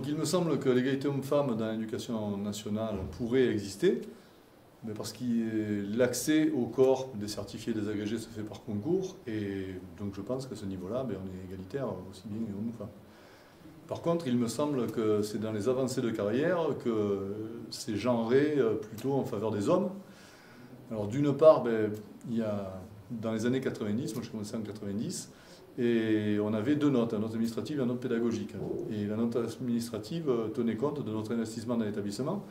Donc il me semble que l'égalité homme-femme dans l'éducation nationale pourrait exister, mais parce que l'accès au corps des certifiés des agrégés se fait par concours, et donc je pense qu'à ce niveau-là, on est égalitaire aussi bien homme ou femme. Par contre, il me semble que c'est dans les avancées de carrière que c'est genré plutôt en faveur des hommes. Alors d'une part, il y a, dans les années 90, moi j'ai commencé en 90, et on avait deux notes, la note administrative et la note pédagogique. Et la note administrative tenait compte de notre investissement dans l'établissement.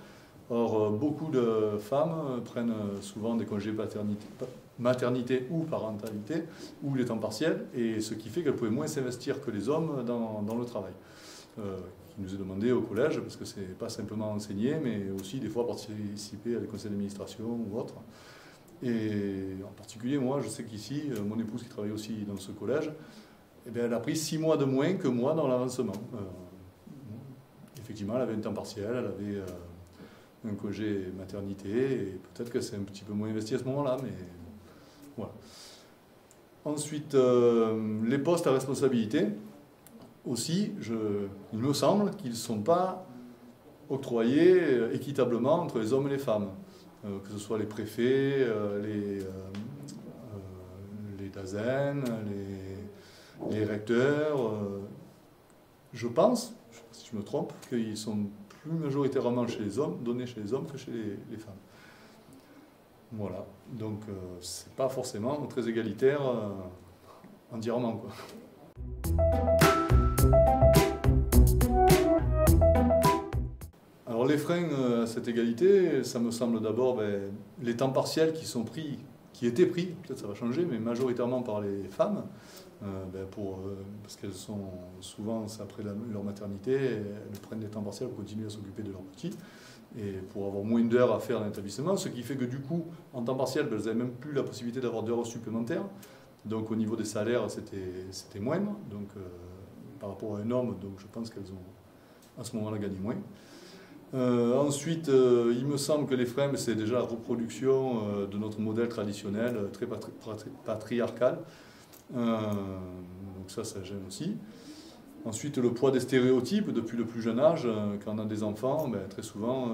Or, beaucoup de femmes prennent souvent des congés maternité ou parentalité, ou les temps partiels, et ce qui fait qu'elles pouvaient moins s'investir que les hommes dans le travail. Qui nous est demandé au collège, parce que c'est pas simplement enseigner, mais aussi des fois participer à des conseils d'administration ou autres. Et en particulier, moi, je sais qu'ici, mon épouse qui travaille aussi dans ce collège, elle a pris 6 mois de moins que moi dans l'avancement. Effectivement, elle avait un temps partiel, elle avait un congé maternité, et peut-être que c'est un petit peu moins investi à ce moment-là, mais voilà. Ensuite, les postes à responsabilité, aussi, il me semble qu'ils ne sont pas octroyés équitablement entre les hommes et les femmes. Que ce soit les préfets, les DAZEN, les recteurs. Je pense, je ne sais pas si je me trompe, qu'ils sont plus majoritairement chez les hommes, donnés chez les hommes que chez les femmes. Voilà, donc c'est pas forcément très égalitaire entièrement, quoi. Alors les freins à cette égalité, ça me semble d'abord les temps partiels qui étaient pris, peut-être ça va changer, mais majoritairement par les femmes, parce qu'elles sont souvent, après leur maternité, elles prennent des temps partiels pour continuer à s'occuper de leurs petits, et pour avoir moins d'heures à faire dans l'établissement, ce qui fait que du coup, en temps partiel, elles n'avaient même plus la possibilité d'avoir d'heures supplémentaires, donc au niveau des salaires, c'était moindre, donc par rapport à un homme, donc je pense qu'elles ont à ce moment-là gagné moins. Ensuite, il me semble que les freins, c'est déjà la reproduction de notre modèle traditionnel, très patriarcal. Donc ça gêne aussi. Ensuite, le poids des stéréotypes depuis le plus jeune âge. Quand on a des enfants, très souvent,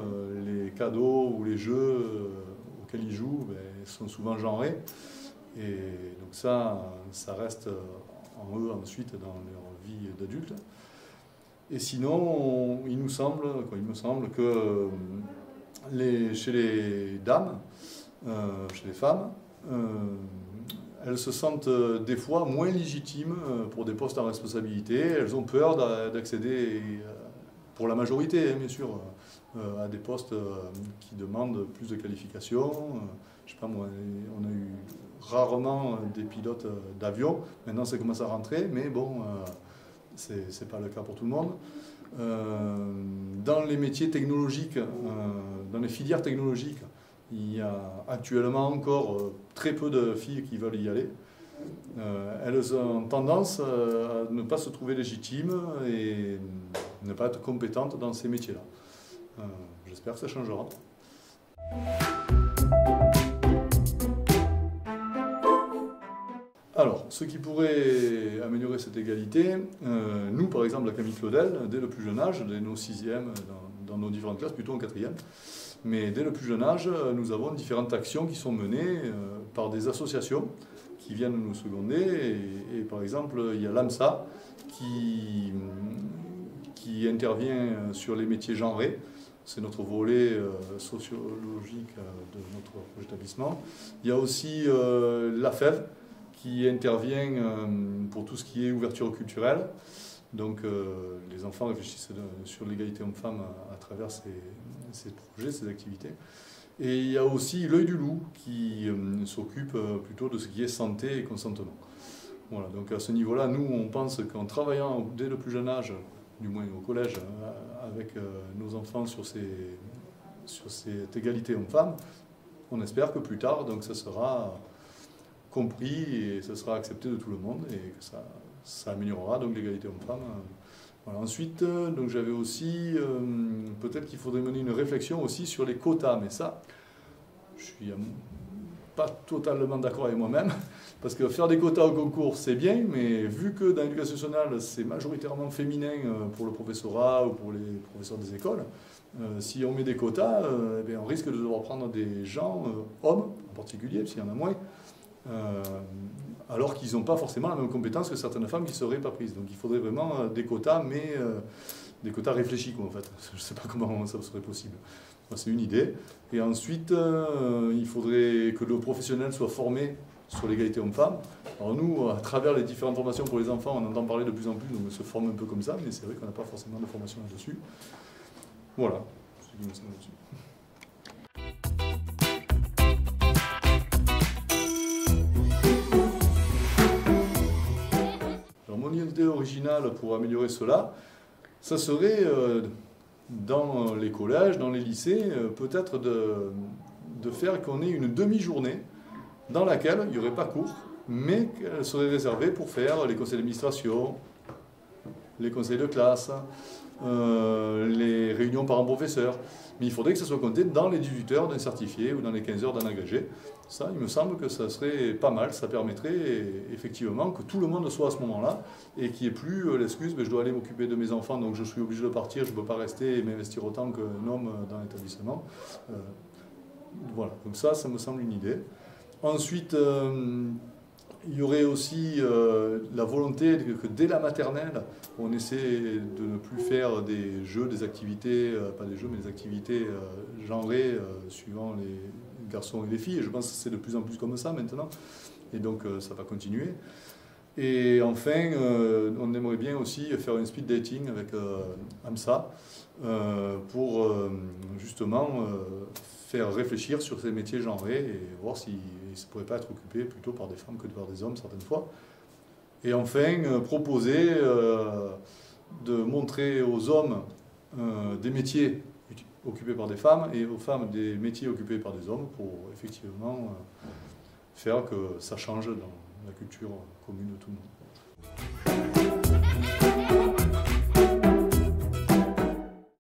les cadeaux ou les jeux auxquels ils jouent sont souvent genrés. Et donc ça reste en eux ensuite dans leur vie d'adulte. Et sinon, il me semble que chez les dames, chez les femmes, elles se sentent des fois moins légitimes pour des postes à responsabilité. Elles ont peur d'accéder, pour la majorité, bien sûr, à des postes qui demandent plus de qualifications. Je sais pas moi, on a eu rarement des pilotes d'avion. Maintenant, ça commence à rentrer, mais bon... c'est pas le cas pour tout le monde. Dans les métiers technologiques, dans les filières technologiques, il y a actuellement encore très peu de filles qui veulent y aller. Elles ont tendance à ne pas se trouver légitimes et ne pas être compétentes dans ces métiers-là. J'espère que ça changera. Alors, ce qui pourrait améliorer cette égalité, nous par exemple à Camille Claudel, dès le plus jeune âge, dès nos 6e, dans nos différentes classes, plutôt en 4e, mais dès le plus jeune âge, nous avons différentes actions qui sont menées par des associations qui viennent nous seconder, et par exemple il y a l'AMSA qui intervient sur les métiers genrés. C'est notre volet sociologique de notre établissement. Il y a aussi l'AFEV, qui intervient pour tout ce qui est ouverture culturelle. Donc les enfants réfléchissent sur l'égalité homme-femme à travers ces projets, ces activités. Et il y a aussi l'œil du loup qui s'occupe plutôt de ce qui est santé et consentement. Voilà, donc à ce niveau-là, nous on pense qu'en travaillant dès le plus jeune âge, du moins au collège, avec nos enfants sur cette égalité homme-femme, on espère que plus tard, donc ça sera compris et ça sera accepté de tout le monde et que ça améliorera donc l'égalité homme-femme. Voilà. Ensuite, donc j'avais aussi peut-être qu'il faudrait mener une réflexion aussi sur les quotas, mais ça, je suis pas totalement d'accord avec moi-même, parce que faire des quotas au concours, c'est bien, mais vu que dans l'éducation nationale, c'est majoritairement féminin pour le professorat ou pour les professeurs des écoles, si on met des quotas, eh bien, on risque de devoir prendre des gens, hommes en particulier, s'il y en a moins, alors qu'ils n'ont pas forcément la même compétence que certaines femmes qui ne seraient pas prises. Donc il faudrait vraiment des quotas, mais des quotas réfléchis, quoi, en fait. Je ne sais pas comment ça serait possible. C'est une idée. Et ensuite, il faudrait que le professionnel soit formé sur l'égalité homme-femme. Alors nous, à travers les différentes formations pour les enfants, on entend parler de plus en plus, donc on se forme un peu comme ça, mais c'est vrai qu'on n'a pas forcément de formation là-dessus. Voilà, c'est ce qui me semble là-dessus. Alors mon idée originale pour améliorer cela, ça serait dans les collèges, dans les lycées, peut-être de faire qu'on ait une demi-journée dans laquelle il n'y aurait pas cours, mais qu'elle serait réservée pour faire les conseils d'administration, les conseils de classe, les réunions parents-professeurs. Mais il faudrait que ça soit compté dans les 18 heures d'un certifié ou dans les 15 heures d'un agrégé. Ça, il me semble que ça serait pas mal. Ça permettrait effectivement que tout le monde soit à ce moment-là et qu'il n'y ait plus l'excuse « je dois aller m'occuper de mes enfants, donc je suis obligé de partir, je ne peux pas rester et m'investir autant qu'un homme dans l'établissement ». Voilà, donc ça me semble une idée. Ensuite, il y aurait aussi la volonté que dès la maternelle, on essaie de ne plus faire des jeux, des activités, pas des jeux, mais des activités genrées suivant les garçons et les filles. Et je pense que c'est de plus en plus comme ça maintenant. Et donc ça va continuer. Et enfin, on aimerait bien aussi faire une speed dating avec AMSA pour justement faire réfléchir sur ces métiers genrés et voir s'ils ne pourraient pas être occupés plutôt par des femmes que par des hommes certaines fois. Et enfin, proposer de montrer aux hommes des métiers occupés par des femmes et aux femmes des métiers occupés par des hommes pour effectivement faire que ça change dans la culture commune de tout le monde.